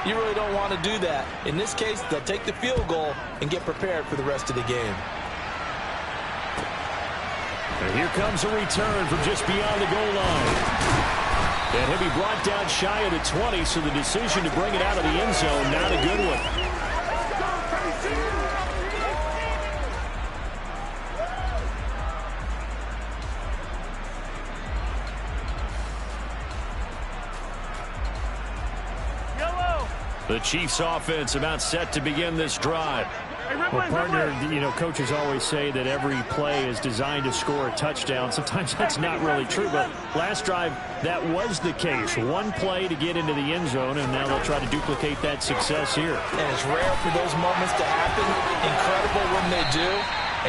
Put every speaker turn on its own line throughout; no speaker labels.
You really don't want to do that. In this case, they'll take the field goal and get prepared for the rest of the game.
And here comes a return from just beyond the goal line. And he'll be brought down shy of the 20, so the decision to bring it out of the end zone, not a good one. The Chiefs offense about set to begin this drive.
Well, partner, you know, coaches always say that every play is designed to score a touchdown. Sometimes that's not really true, but last drive, that was the case. One play to get into the end zone, and now they'll try to duplicate that success here.
And it's rare for those moments to happen. Incredible when they do.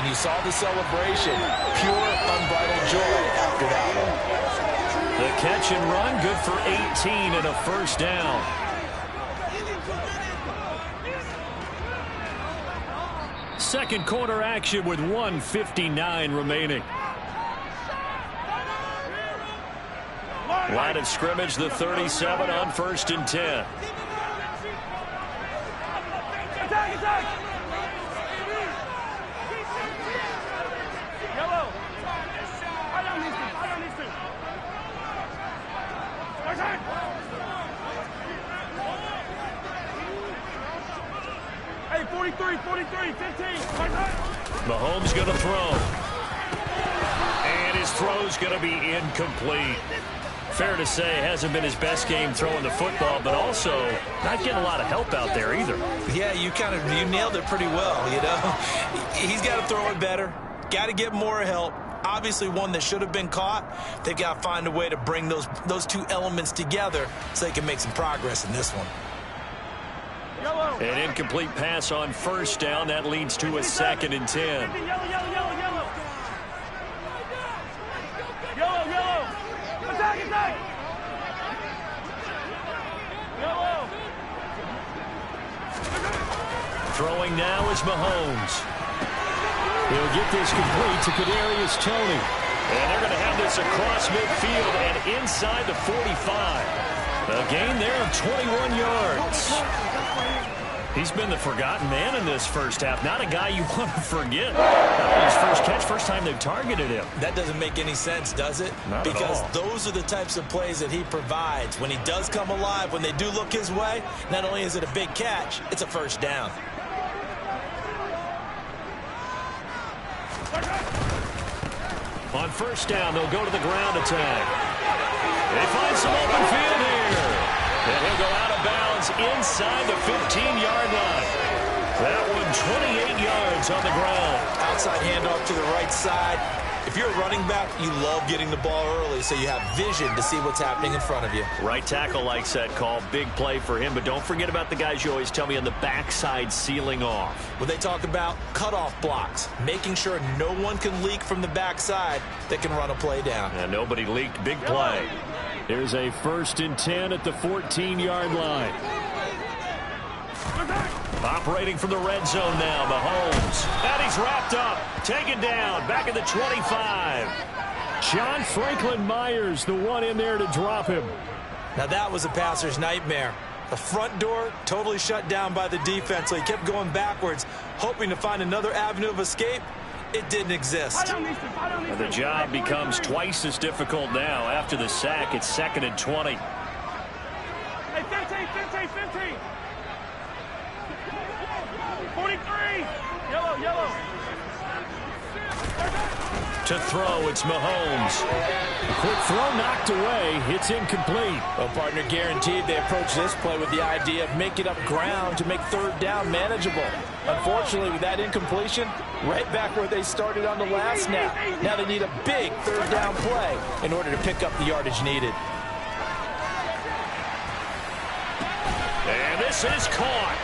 And you saw the celebration. Pure, unbridled joy after that one.
The catch and run, good for 18 and a first down. Second quarter action with 1:59 remaining. Line of scrimmage, the 37 on 1st and 10.
Hey, 43, 15.
Mahomes going to throw. And his throw's going to be incomplete. Fair to say, hasn't been his best game throwing the football, but also not getting a lot of help out there either.
Yeah, you nailed it pretty well, you know. He's got to throw it better. Got to get more help. Obviously one that should have been caught. They've got to find a way to bring those two elements together so they can make some progress in this one.
An incomplete pass on first down. That leads to a 2nd and 10. Throwing now is Mahomes.
He'll get this complete to Kadarius Toney.
And they're going to have this across midfield and inside the 45. A gain there of 21 yards. He's been the forgotten man in this first half. Not a guy you want to forget. His first catch, first time they've targeted him.
That doesn't make any sense, does it?
Not at all.
Because those are the types of plays that he provides. When he does come alive, when they do look his way, not only is it a big catch, it's a first down.
On first down, they'll go to the ground attack. They find some open field here. And he'll go out of bounds inside the 15-yard line. That one, 28 yards on the ground.
Outside handoff to the right side. If you're a running back, you love getting the ball early so you have vision to see what's happening in front of you.
Right tackle likes that call. Big play for him. But don't forget about the guys you always tell me on the backside sealing off.
When they talk about cutoff blocks, making sure no one can leak from the backside that can run a play down.
And nobody leaked. Big play.
Here's a 1st and 10 at the 14-yard line.
Operating from the red zone now, Mahomes. And he's wrapped up, taken down, back at the 25.
John Franklin Myers, the one in there to drop him.
Now that was a passer's nightmare. The front door totally shut down by the defense, so he kept going backwards, hoping to find another avenue of escape. It didn't exist.
And the job becomes twice as difficult now. After the sack, it's 2nd and 20.
Hey, 15. 43. Yellow.
To throw, it's Mahomes.
Quick throw knocked away. It's incomplete.
Well, partner, guaranteed they approach this play with the idea of making up ground to make 3rd down manageable. Unfortunately, with that incompletion, right back where they started on the last snap. Now they need a big 3rd down play in order to pick up the yardage needed.
And this is caught.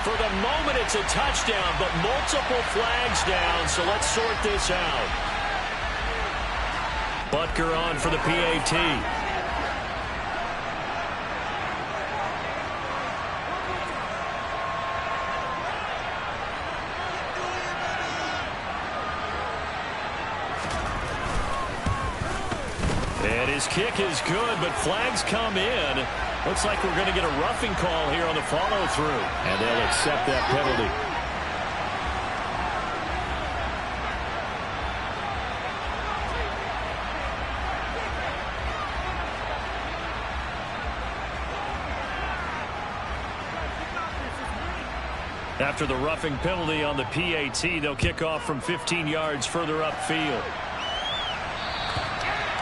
For the moment, it's a touchdown, but multiple flags down, so let's sort this out. Butker on for the PAT. And his kick is good, but flags come in.
Looks like we're going to get a roughing call here on the follow-through. And they'll accept that penalty. After the roughing penalty on the PAT, they'll kick off from 15 yards further upfield.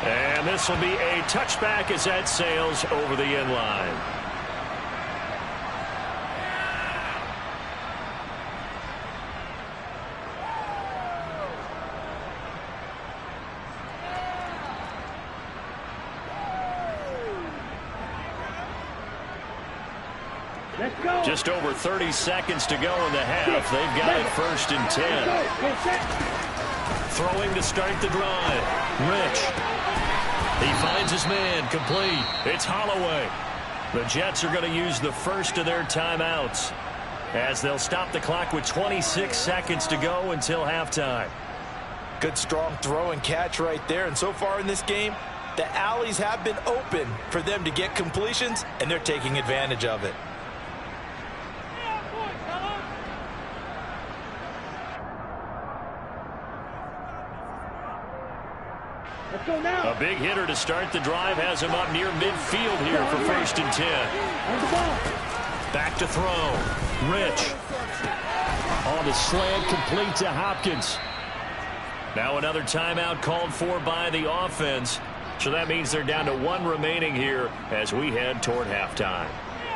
And this will be a touchback as that sails over the end line. Just over 30 seconds to go in the half. They've got it 1st and 10. Throwing to start the drive. Rich. He finds his man. Complete. It's Holloway. The Jets are going to use the first of their timeouts as they'll stop the clock with 26 seconds to go until halftime.
Good strong throw and catch right there. And so far in this game, the alleys have been open for them to get completions, and they're taking advantage of it.
A big hitter to start the drive has him up near midfield here for 1st and 10. Back to throw. Rich. On the slant, complete to Hopkins. Now another timeout called for by the offense. So that means they're down to 1 remaining here as we head toward halftime.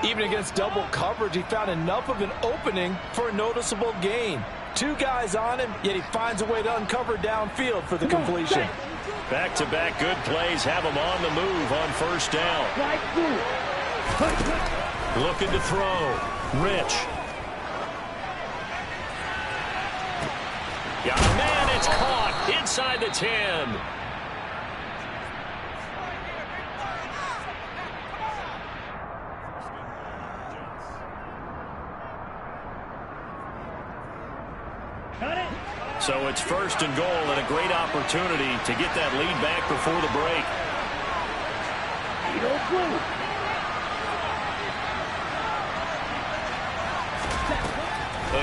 Even against double coverage, he found enough of an opening for a noticeable gain. 2 guys on him, yet he finds a way to uncover downfield for the completion.
Back-to-back good plays have him on the move on 1st down. Looking to throw. Rich. Got a man. It's caught inside the 10. So it's 1st and goal and a great opportunity to get that lead back before the break.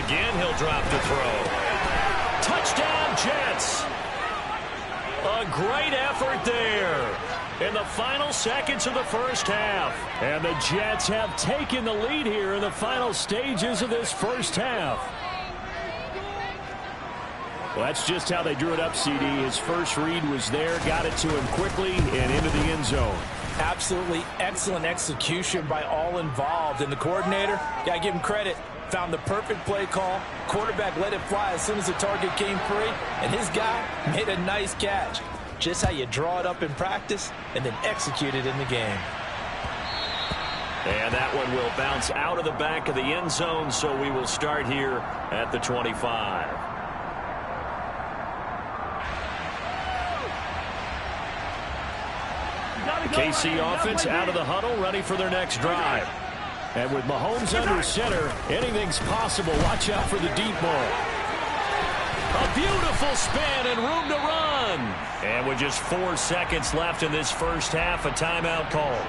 Again, he'll drop to throw. Touchdown, Jets. A great effort there in the final seconds of the first half. And the Jets have taken the lead here in the final stages of this first half. Well, that's just how they drew it up, CD. His first read was there, got it to him quickly, and into the end zone.
Absolutely excellent execution by all involved. And the coordinator, got to give him credit, found the perfect play call. Quarterback let it fly as soon as the target came free, and his guy made a nice catch. Just how you draw it up in practice and then execute it in the game.
And that one will bounce out of the back of the end zone, so we will start here at the 25. KC offense out of the huddle, ready for their next drive. And with Mahomes under center, anything's possible. Watch out for the deep ball. A beautiful spin and room to run. And with just 4 seconds left in this first half, a timeout call.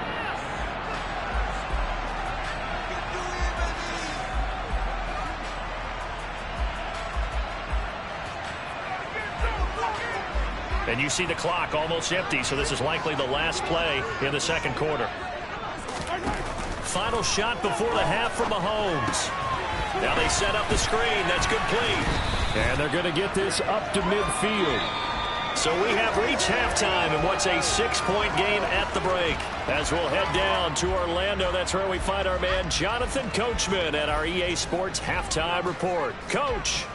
And you see the clock almost empty, so this is likely the last play in the second quarter. Final shot before the half from Mahomes. Now they set up the screen. That's complete. And they're going to get this up to midfield. So we have reached halftime in what's a 6-point game at the break. As we'll head down to Orlando, that's where we find our man Jonathan Coachman at our EA Sports Halftime Report. Coach.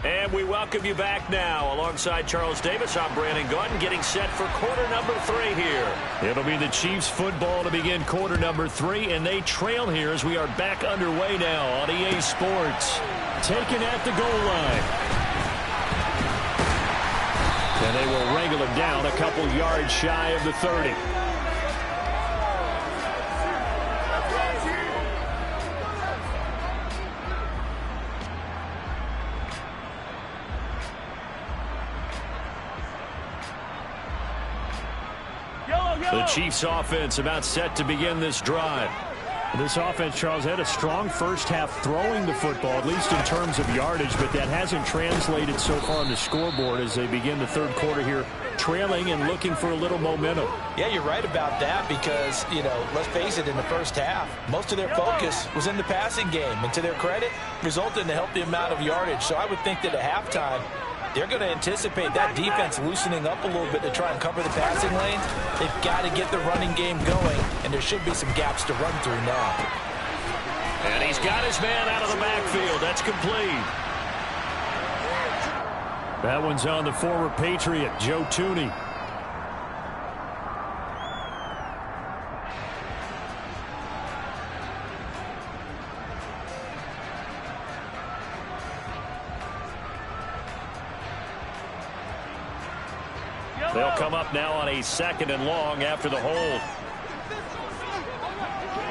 And we welcome you back now. Alongside Charles Davis, I'm Brandon Gaudin, getting set for quarter number 3 here. It'll be the Chiefs football to begin quarter number 3, and they trail here as we are back underway now on EA Sports. Taken at the goal line. And they will wrangle him down a couple yards shy of the 30.
The Chiefs offense about set to begin this drive.
This offense, Charles, had a strong first half throwing the football, at least in terms of yardage, but that hasn't translated so far on the scoreboard as they begin the third quarter here, trailing and looking for a little momentum.
Yeah, you're right about that because, you know, let's face it, in the first half, most of their focus was in the passing game, and to their credit, resulted in a healthy amount of yardage. So I would think that at halftime, they're going to anticipate that defense loosening up a little bit to try and cover the passing lanes. They've got to get the running game going, and there should be some gaps to run through now.
And he's got his man out of the backfield. That's complete.
That one's on the former Patriot, Joe Thuney.
They'll come up now on a 2nd and long after the hold.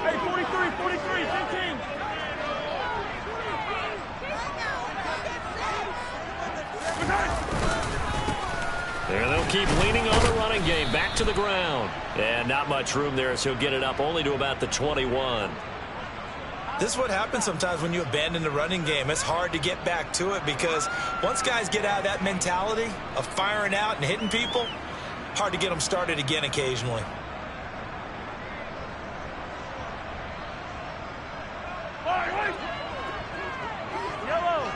Hey, 43, 15.
There they'll keep leaning on the running game. Back to the ground. And not much room there, so he'll get it up only to about the 21.
This is what happens sometimes when you abandon the running game. It's hard to get back to it because once guys get out of that mentality of firing out and hitting people, hard to get them started again occasionally.
Yellow.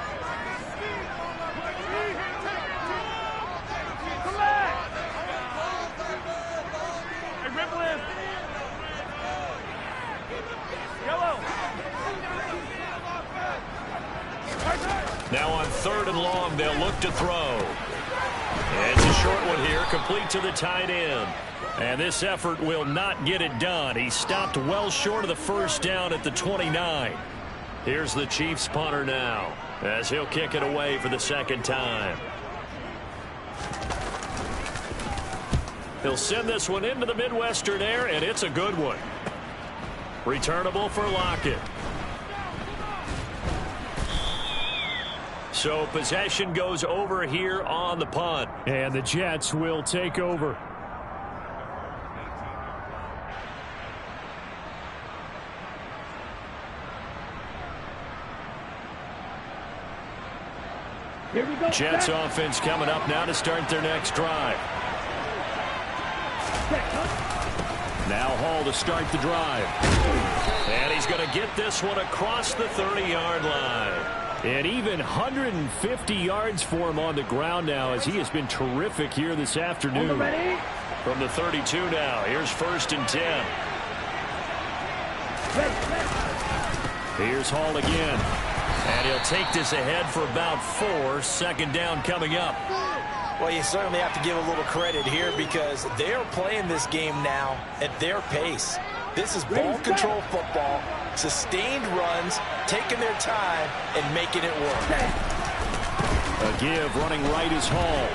Come back. Hey, ripple in. Yellow.
Now on 3rd and long, they'll look to throw. It's a short one here, complete to the tight end. And this effort will not get it done. He stopped well short of the first down at the 29. Here's the Chiefs punter now, as he'll kick it away for the 2nd time. He'll send this one into the Midwestern air, and it's a good one. Returnable for Lockett. So possession goes over here on the punt.
And the Jets will take over.
Here we go.
Jets offense coming up now to start their next drive. Now Hall to start the drive. And he's going to get this one across the 30-yard line.
And even 150 yards for him on the ground now as he has been terrific here this afternoon.
From the 32 now, here's 1st and 10. Here's Hall again. And he'll take this ahead for about 4. 2nd down coming up.
Well, you certainly have to give a little credit here because they're playing this game now at their pace. This is ball control football, sustained runs, taking their time, and making it work.
A give running right is Hall.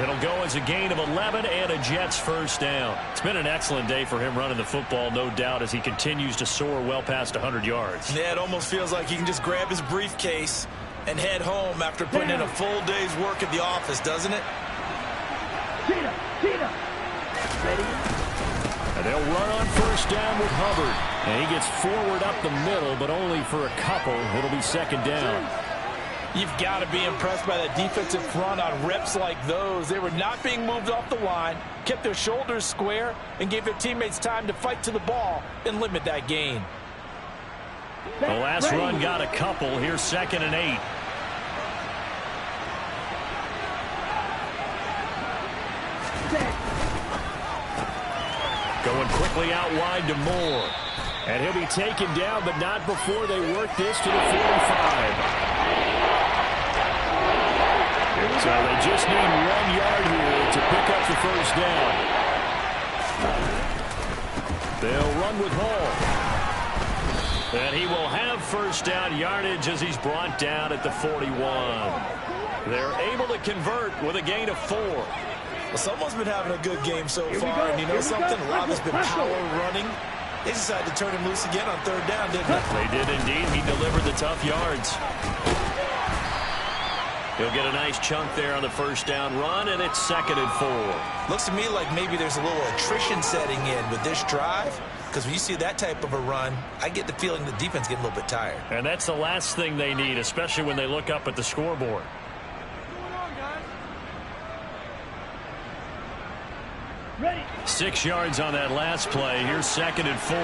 It'll go as a gain of 11 and a Jets 1st down. It's been an excellent day for him running the football, no doubt, as he continues to soar well past 100 yards.
Yeah, it almost feels like he can just grab his briefcase and head home after putting in a full day's work at the office, doesn't it?
And they'll run on 1st down with Hubbard. And he gets forward up the middle, but only for a couple. It'll be 2nd down.
You've got to be impressed by that defensive front on reps like those. They were not being moved off the line, kept their shoulders square, and gave their teammates time to fight to the ball and limit that gain.
The last run got a couple. Here's 2nd and 8. Going quickly out wide to Moore.
And he'll be taken down, but not before they work this to the 45. So they just need 1 yard here to pick up the 1st down. They'll run with Hall.
And he will have 1st down yardage as he's brought down at the 41. They're able to convert with a gain of 4.
Well, someone's been having a good game so far, and you know something? A lot has been power running. They decided to turn him loose again on 3rd down, didn't they?
They did indeed. He delivered the tough yards. He'll get a nice chunk there on the first down run, and it's 2nd and 4.
Looks to me like maybe there's a little attrition setting in with this drive, because when you see that type of a run, I get the feeling the defense getting a little bit tired.
And that's the last thing they need, especially when they look up at the scoreboard.
Ready.
6 yards on that last play. Here's 2nd and 4.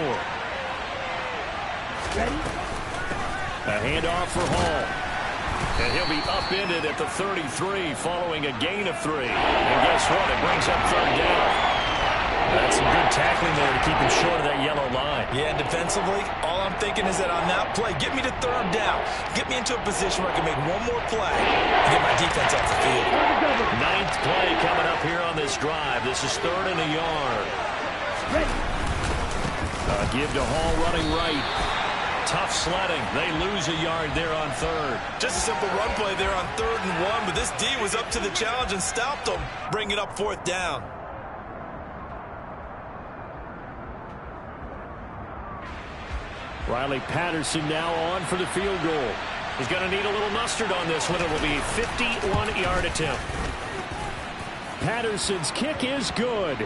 Ready.
A handoff for Hall. And he'll be upended at the 33 following a gain of 3. And guess what? It brings up 3rd down. That's some good tackling there to keep him short of that yellow line.
Yeah, and defensively, all I'm thinking is that on that play, get me to 3rd down. Get me into a position where I can make one more play and get my defense off the field.
9th play coming up here on this drive. This is 3rd and a yard. Give to Hall running right. Tough sledding. They lose a yard there on 3rd.
Just a simple run play there on 3rd and 1, but this D was up to the challenge and stopped them, bringing up 4th down.
Riley Patterson now on for the field goal.
He's going to need a little mustard on this one. It will be a 51-yard attempt.
Patterson's kick is good.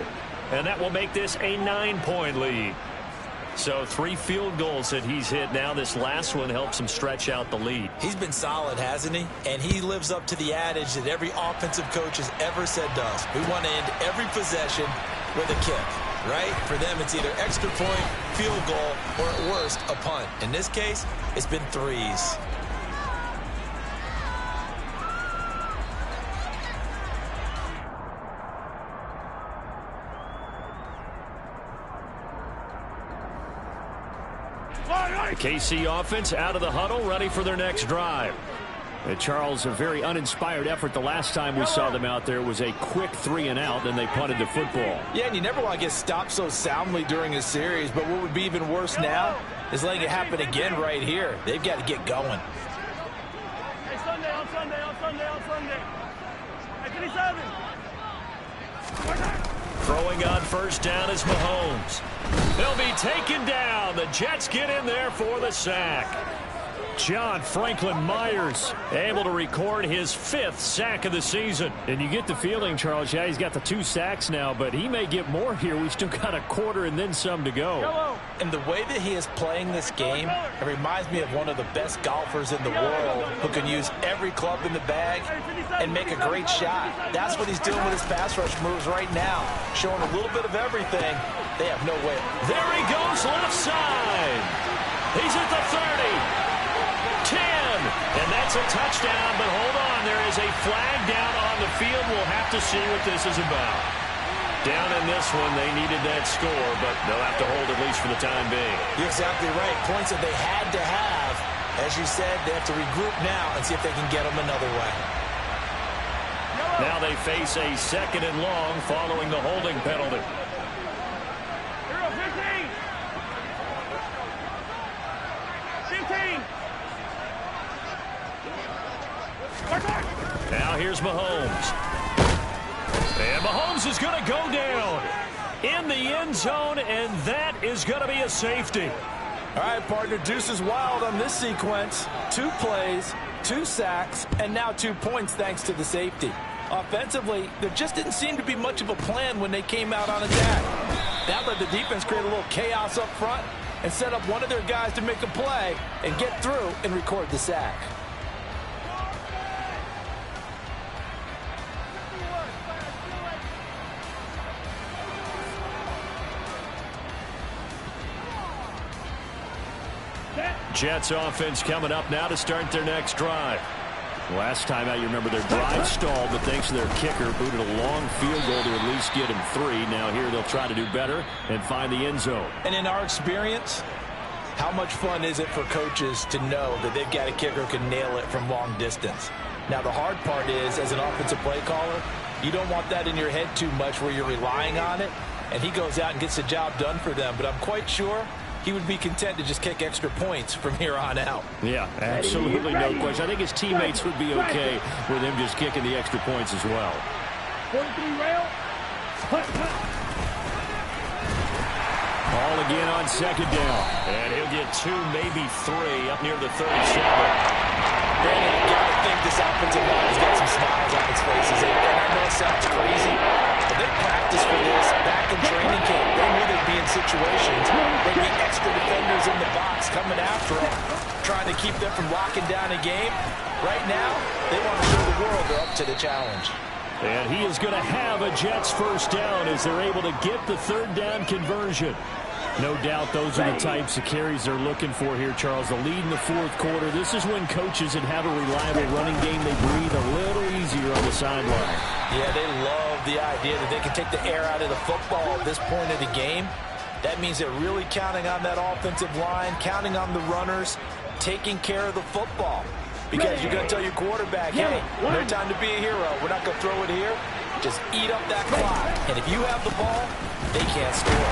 And that will make this a 9-point lead. So 3 field goals that he's hit now. This last one helps him stretch out the lead.
He's been solid, hasn't he? And he lives up to the adage that every offensive coach has ever said to us. We want to end every possession with a kick, right? For them, it's either extra point, field goal, or at worst, a punt. In this case, it's been 3s.
The KC offense out of the huddle, ready for their next drive. And Charles, a very uninspired effort. The last time we saw them out there was a quick 3 and out, then they punted the football.
Yeah, and you never want to get stopped so soundly during a series, but what would be even worse now is letting it happen again right here. They've got to get going.
Hey, Sunday, on Sunday, on Sunday, on Sunday. Hey, 27.
Throwing on first down is Mahomes. They'll be taken down. The Jets get in there for the sack.
John Franklin Myers able to record his 5th sack of the season. And you get the feeling, Charles, yeah, he's got the 2 sacks now, but he may get more here. We've still got a quarter and then some to go.
And the way that he is playing this game, it reminds me of one of the best golfers in the world who can use every club in the bag and make a great shot. That's what he's doing with his pass rush moves right now, showing a little bit of everything. They have no way.
There he goes left side. He's at the 30. 10, and that's a touchdown, but hold on, there is a flag down on the field. We'll have to see what this is about. Down in this one, they needed that score, but they'll have to hold at least for the time being.
You're exactly right. Points that they had to have. As you said, they have to regroup now and see if they can get them another way.
Now they face a 2nd and long following the holding penalty.
15.
Now here's Mahomes. And Mahomes is going to go down in the end zone, and that is going to be a safety.
All right, partner, deuce is wild on this sequence. 2 plays, 2 sacks, and now 2 points thanks to the safety. Offensively, there just didn't seem to be much of a plan when they came out on attack. That let the defense create a little chaos up front and set up one of their guys to make a play and get through and record the sack.
Jets offense coming up now to start their next drive. Last time out, you remember their drive stalled, but thanks to their kicker, booted a long field goal to at least get him 3. Now here they'll try to do better and find the end zone.
And in our experience, how much fun is it for coaches to know that they've got a kicker who can nail it from long distance? Now the hard part is, as an offensive play caller, you don't want that in your head too much where you're relying on it, and he goes out and gets the job done for them. But I'm quite sure he would be content to just kick extra points from here on out.
Yeah, absolutely no question. I think his teammates would be okay with him just kicking the extra points as well.
43 rail.
Ball again on 2nd down.
And he'll get 2, maybe 3 up near the 37.
Brandon, you got to think this offensive line is extra defenders in the box coming after him, trying to keep them from locking down a game. Right now, they want to show the world they're up to the challenge.
And he is going to have a Jets first down as they're able to get the third down conversion. No doubt those are the types of carries they're looking for here, Charles. The lead in the fourth quarter. This is when coaches that have a reliable running game, they breathe a little easier on the sideline.
Yeah, they love the idea that they can take the air out of the football at this point of the game. That means they're really counting on that offensive line, counting on the runners, taking care of the football. Because you're going to tell your quarterback, hey, no time to be a hero. We're not going to throw it here. Just eat up that clock. And if you have the ball, they can't score.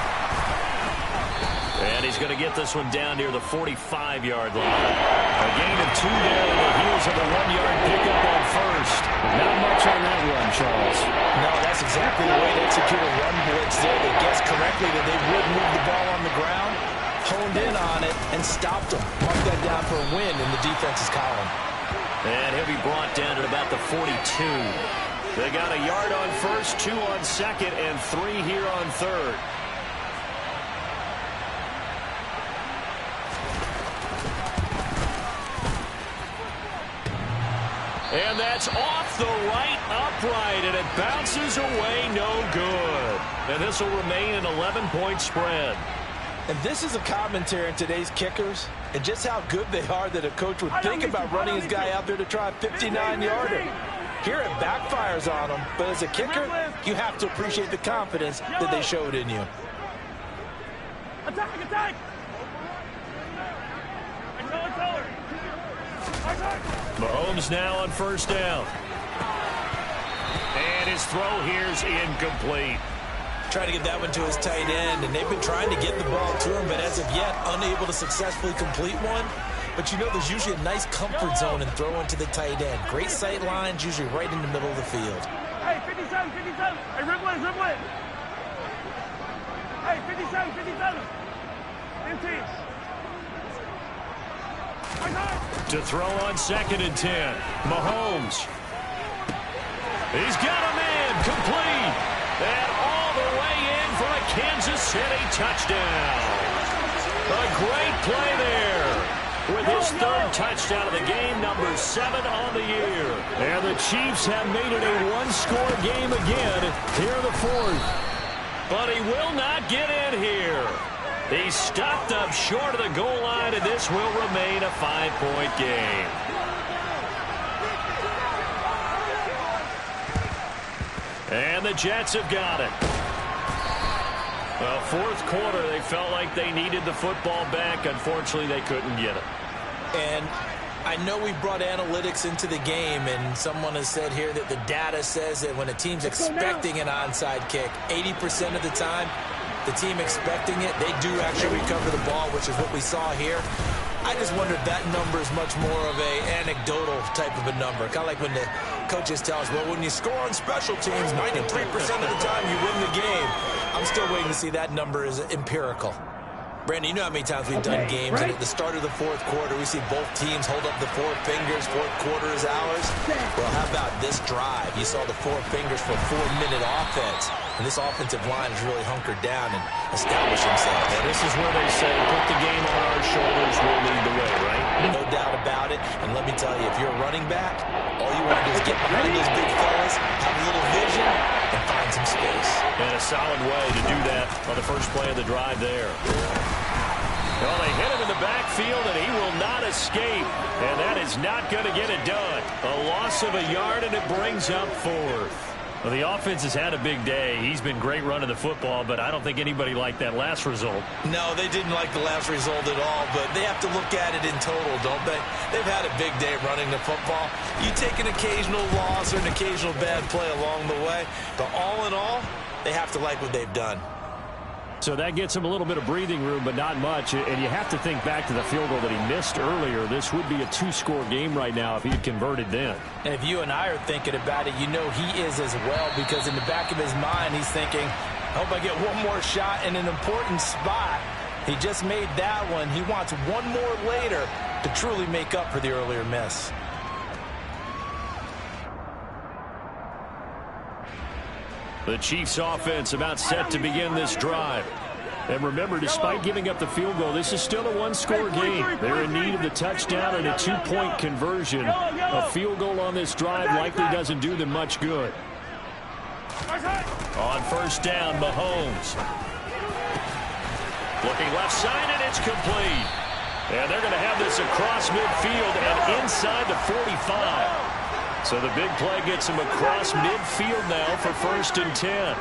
And he's going to get this one down near the 45-yard line. A gain of 2 there on the heels of a 1-yard pickup on first.
Not much on that run, Charles.
No, that's exactly the way to execute a run blitz there. They guessed correctly that they would move the ball on the ground, honed in on it, and stopped them. Mark that down for a win in the defense's column.
And he'll be brought down at about the 42. They got a yard on first, 2 on second, and 3 here on third. And that's off the right upright, and it bounces away, no good. And this will remain an 11-point spread.
And this is a commentary on today's kickers and just how good they are that a coach would think about running his guy out there to try a 59-yarder. Here it backfires on him, but as a kicker, you have to appreciate the confidence that they showed in you.
Attack, attack!
Mahomes now on first down. And his throw here's incomplete.
Trying to get that one to his tight end, and they've been trying to get the ball to him, but as of yet, unable to successfully complete one. But you know there's usually a nice comfort zone in throwing to the tight end. Great sight lines, usually right in the middle of the field.
Hey, 57, 57. Hey, ripple it, ripple it. Hey, 57, 57. 15.
To throw on second and 10. Mahomes. He's got a man complete. And all the way in for a Kansas City touchdown. A great play there. With his third touchdown of the game, number 7 on the year.
And the Chiefs have made it a one-score game again here in the fourth.
But he will not get in here. He's stopped up short of the goal line, and this will remain a 5-point game. And the Jets have got it. Well, fourth quarter, they felt like they needed the football back. Unfortunately, they couldn't get it.
And I know we brought analytics into the game, and someone has said here that the data says that when a team's expecting an onside kick, 80% of the time, the team expecting it, they do actually recover the ball, which is what we saw here. I just wonder if that number is much more of a anecdotal type of a number. Kind of like when the coaches tell us, well, when you score on special teams, 93% of the time you win the game. I'm still waiting to see that number is empirical. Brandon, you know how many times we've done games, and at the start of the fourth quarter, we see both teams hold up the 4 fingers, fourth quarter is ours. Well, how about this drive? You saw the 4 fingers for a 4-minute offense, and this offensive line has really hunkered down and established themselves.
And this is where they say, put the game on our shoulders, we'll lead the way, right?
No doubt about it, and let me tell you, if you're a running back, all you want to do is get behind those big fellas, have a little vision, and find some space.
And a solid way to do that on the first play of the drive there. Well, they hit him in the backfield, and he will not escape. And that is not going to get it done. A loss of a yard, and it brings up fourth. Well, the offense has had a big day. He's been great running the football, but I don't think anybody liked that last result.
No, they didn't like the last result at all, but they have to look at it in total, don't they? They've had a big day running the football. You take an occasional loss or an occasional bad play along the way, but all in all, they have to like what they've done.
So that gets him a little bit of breathing room, but not much. And you have to think back to the field goal that he missed earlier. This would be a 2-score game right now if he had converted then.
And if you and I are thinking about it, you know he is as well, because in the back of his mind, he's thinking, I hope I get one more shot in an important spot. He just made that one. He wants one more later to truly make up for the earlier miss.
The Chiefs offense about set to begin this drive. And remember, despite giving up the field goal, this is still a one-score game. They're in need of the touchdown and a two-point conversion. A field goal on this drive likely doesn't do them much good.
On first down, Mahomes. Looking left side, and it's complete. And they're going to have this across midfield and inside the 45. So the big play gets him across midfield now for 1st and 10.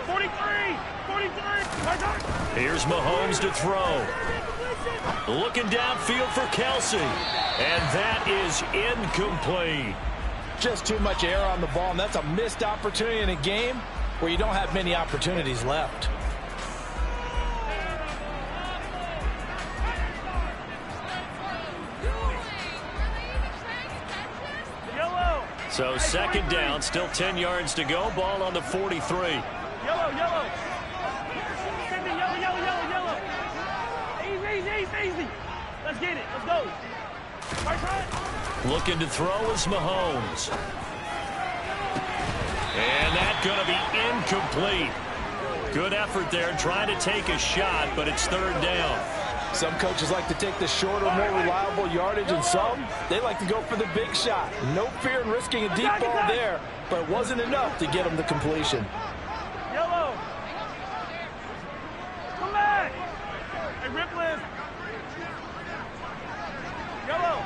43.
Here's Mahomes to throw. Looking downfield for Kelsey. And that is incomplete.
Just too much air on the ball, and that's a missed opportunity in a game where you don't have many opportunities left.
So 2nd down, still 10 yards to go. Ball on the 43.
Yellow. Yellow. Easy. Let's get it. Let's go.
Looking to throw is Mahomes. And that's going to be incomplete. Good effort there trying to take a shot, but it's 3rd down.
Some coaches like to take the shorter, more reliable yardage, and some, they like to go for the big shot. No fear in risking a deep ball there, but it wasn't enough to get them the completion.
Yellow. Come back. Hey, Ripley. Yellow.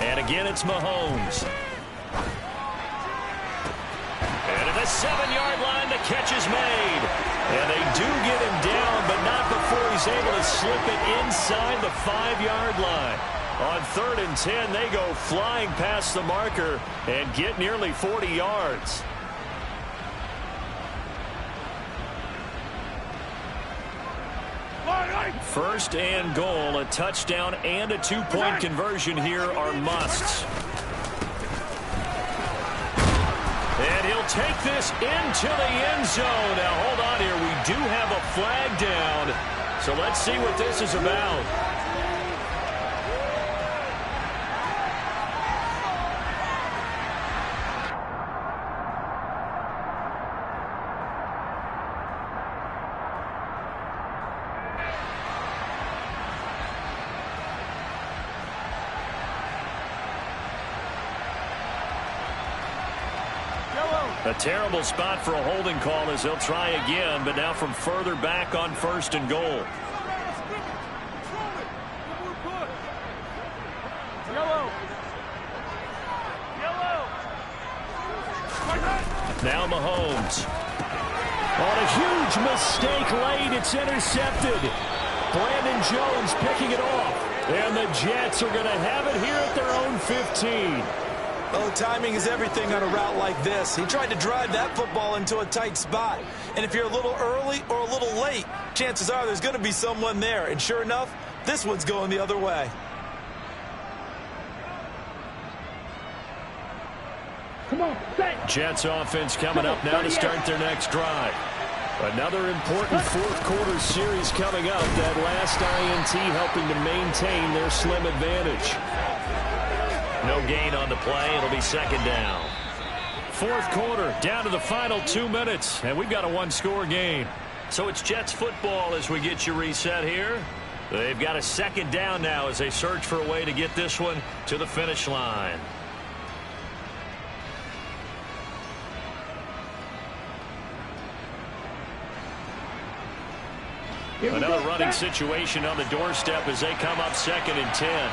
And again, it's Mahomes. And at the 7-yard line, the catch is made. And they do get him down, but not before he's able to slip it inside the 5-yard line. On 3rd and 10, they go flying past the marker and get nearly 40 yards. First and goal, a touchdown and a 2-point conversion here are musts. And he'll take this into the end zone. Now, hold on here. We do have a flag down. So let's see what this is about. A terrible spot for a holding call as they'll try again, but now from further back on 1st and goal. Now Mahomes.
On a huge mistake late, it's intercepted. Brandon Jones picking it off. And the Jets are going to have it here at their own 15.
Oh, timing is everything on a route like this. He tried to drive that football into a tight spot. And if you're a little early or a little late, chances are there's going to be someone there. And sure enough, this one's going the other way.
Come on,
Jets offense coming up now to start their next drive. Another important 4th quarter series coming up. That last INT helping to maintain their slim advantage. No gain on the play. It'll be 2nd down. 4th quarter, down to the final 2 minutes, and we've got a 1-score game. So it's Jets football as we get you reset here. They've got a 2nd down now as they search for a way to get this one to the finish line. Another running situation on the doorstep as they come up 2nd and 10.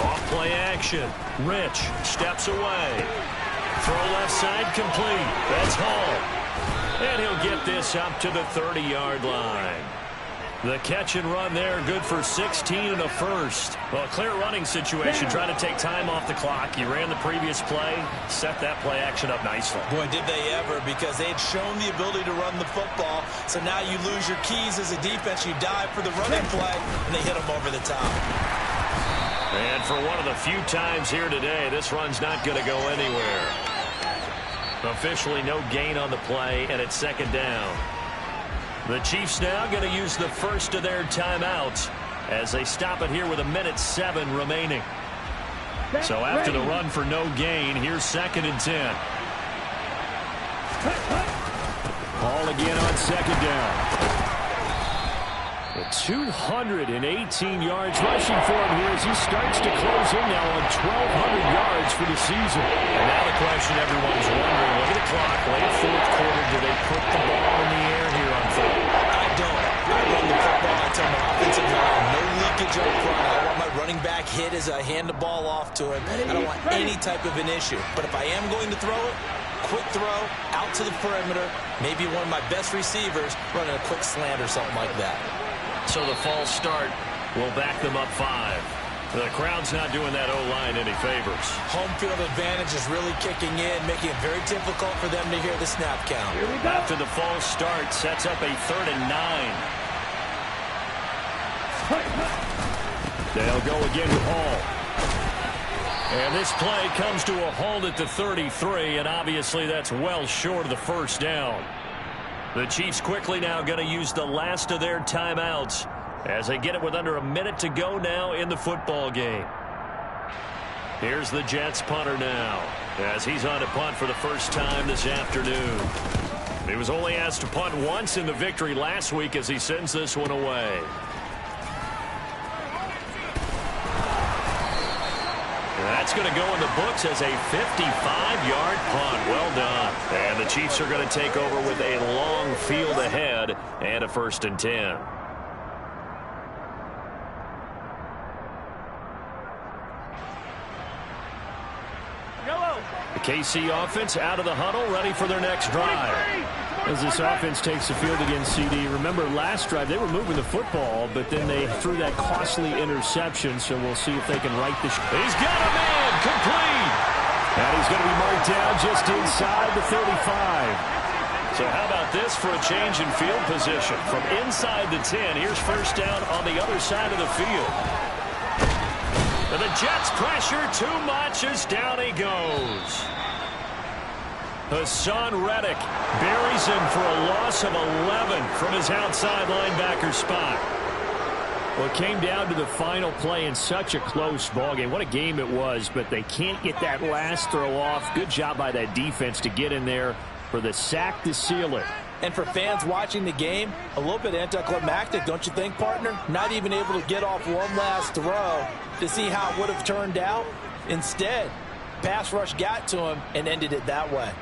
Off play action. Rich steps away. Throw left side complete. That's Hall. And he'll get this up to the 30-yard line. The catch and run there, good for 16 and a first. Well, a clear running situation, trying to take time off the clock. You ran the previous play, set that play action up nicely.
Boy, did they ever, because they had shown the ability to run the football. So now you lose your keys as a defense. You dive for the running play, and they hit them over the top.
And for one of the few times here today, this run's not going to go anywhere. Officially no gain on the play, and it's 2nd down. The Chiefs now going to use the first of their timeouts as they stop it here with 1:07 remaining. So after the run for no gain, here's 2nd and 10.
Ball again on 2nd down. 218 yards rushing for him here as he starts to close in now on 1,200 yards for the season.
And now the question everyone's wondering, look at the clock, late 4th quarter, do they put the ball in the air here on 4th?
I don't. I run the football. I tell my offensive line, no leakage up front. I want my running back hit as I hand the ball off to him. I don't want any type of an issue. But if I am going to throw it, quick throw, out to the perimeter, maybe one of my best receivers running a quick slant or something like that.
So the false start will back them up 5. The crowd's not doing that O-line any favors.
Home field advantage is really kicking in, making it very difficult for them to hear the snap count.
After the false start, sets up a 3rd and 9.
They'll go again with Hall.
And this play comes to a halt at the 33, and obviously that's well short of the 1st down. The Chiefs quickly now going to use the last of their timeouts as they get it with under a minute to go now in the football game. Here's the Jets punter now as he's on to punt for the first time this afternoon. He was only asked to punt once in the victory last week as he sends this one away. That's going to go in the books as a 55-yard punt. Well done. And the Chiefs are going to take over with a long field ahead and a 1st and 10. The KC offense out of the huddle, ready for their next drive.
As this offense takes the field against CD, remember last drive they were moving the football, but then they threw that costly interception, so we'll see if they can right the ship.
He's got a man, complete.
And he's going to be marked down just inside the 35.
So how about this for a change in field position? From inside the 10, here's 1st down on the other side of the field. And the Jets pressure too much as down he goes. Hassan Reddick buries him for a loss of 11 from his outside linebacker spot.
Well, it came down to the final play in such a close ballgame. What a game it was, but they can't get that last throw off. Good job by that defense to get in there for the sack to seal it.
And for fans watching the game, a little bit anticlimactic, don't you think, partner? Not even able to get off one last throw to see how it would have turned out. Instead, pass rush got to him and ended it that way.